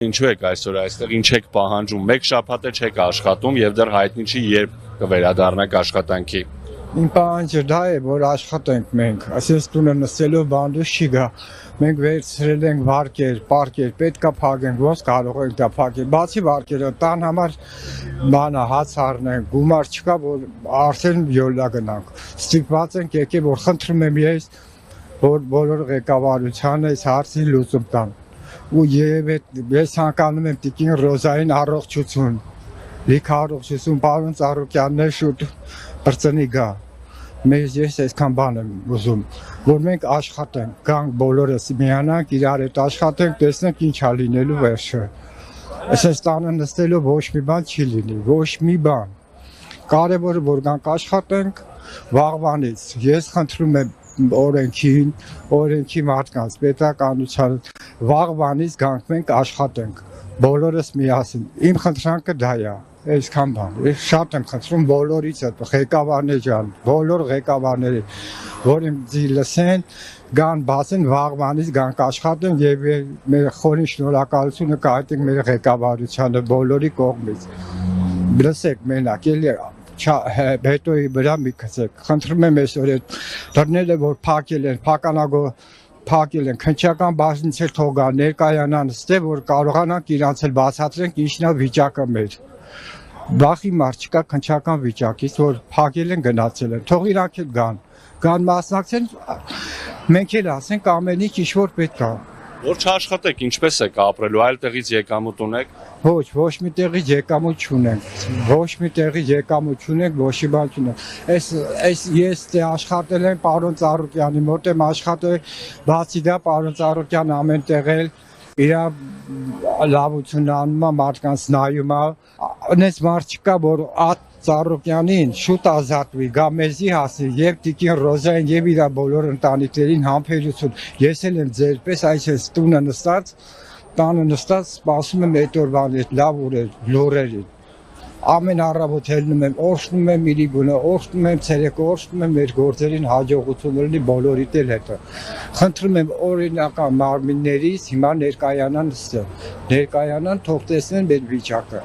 Ինչու եք այսօր այստեղ, ինչ եք պահանջում, մեկ շաբաթ է չեք աշխատում եւ դեռ հայտնի չի երբ կվերադառնաք աշխատանքի։ Իմ պահանջը դա է, որ աշխատենք մենք, ասես տունը նստելով բանդուս չի գա։ Մենք վերցրել ենք վարկեր, պարկեր, պետքա փակենք, ոնց կարող ենք դա փակել։ Բացի վարկերը, տան համար բանա հաց առնենք, գումար չկա, որ արդեն յոլա գնանք։ Ստիպված ենք եկել, որ խնդրում եմ ես, որ բոլոր ղեկավարությանը այս հարցի լուծում տան։ Ու ես ցանկանում եմ տիկին Ռոզային առողջություն, լիք առողջություն, պարոն Ծառուկյանն է շուտ բրծնի գա։ Մեզ ես այսքան բան եմ ուզում, որ մենք աշխատենք, գանք բոլորս միանանք, իրար հետ աշխատենք, տեսնենք ինչ ա լինելու վերջը։ Այսպես տանը նստելով ոչ մի բան չի լինի, ոչ մի բան։ Կարևորը որ գանք աշխատենք վաղվանից։ Ես խնդրում եմ օրենքի մարդկանց, պետականության վաղվանից գանք մենք աշխատենք, բոլորս միասին։ Իմ խնդրանքը դա է, այսքան բան։ Ես շատ եմ խնդրում բոլորից, ղեկավարներ ջան, բոլոր ղեկավարների, որ ինձ լսեն, գան բացեն վաղվանից գանք աշխատեն եւ մեր խորին շնորհակալությունը կհայտնենք մեր ղեկավարությանը բոլորի կողմից։ Լսեք մենակ, էլի հետո վրա մի քցեք, խնդրում եմ այսօր այդ դռները որ փակել են, փականագո փակել են, քնչական բաժնից էլ թողա ներկայանան, ստե որ կարողանանք իրանց էլ բացատրենք ինչն է վիճակը մեր։ Բախի մարդ չկա քնչական վիճակից, որ փակել են գնացել են, թող իրանք էլ գան մասնակցեն, մենք էլ ասենք ամեն ինչ ինչ որ պետք է։ Որ չաշխատեք, ինչպես եք ապրելու, այլ տեղից եկամուտ ունեք։ Ոչ մի տեղից եկամուտ չունենք, ոչ մի տեղից եկամուտ չունենք, ոչ մի բան չունենք։ Այս ես աշխատել եմ պարոն Ծառուկյանի մոտ եմ աշխատել, բացի դա պարոն Ծառուկյանը ամեն տեղ էլ իր լավությունն անում է, մարդկանց նայում է, այնպես մարդ չկա, որ Ծառուկյանին շուտ ազատվի, գա մեզի հասի եւ տիկին Ռոզային եւ իր բոլոր ընտանիքներին համբերություն։ Ես էլ եմ ձեր պես այսպես տունը նստած սպասում եմ այդ օրվան այդ լավ լուրերին։ Ամեն առավոտ ելնում եմ, օրհնում եմ իրիգունը, օրհնում եմ ցերեկը, օրհնում եմ մեր գործերին հաջողություն լինի բոլորիդ էլ հետը։ Խնդրում եմ օրինական մարմիններից հիմա ներկայանան թող տեսնեն մեր վիճակը։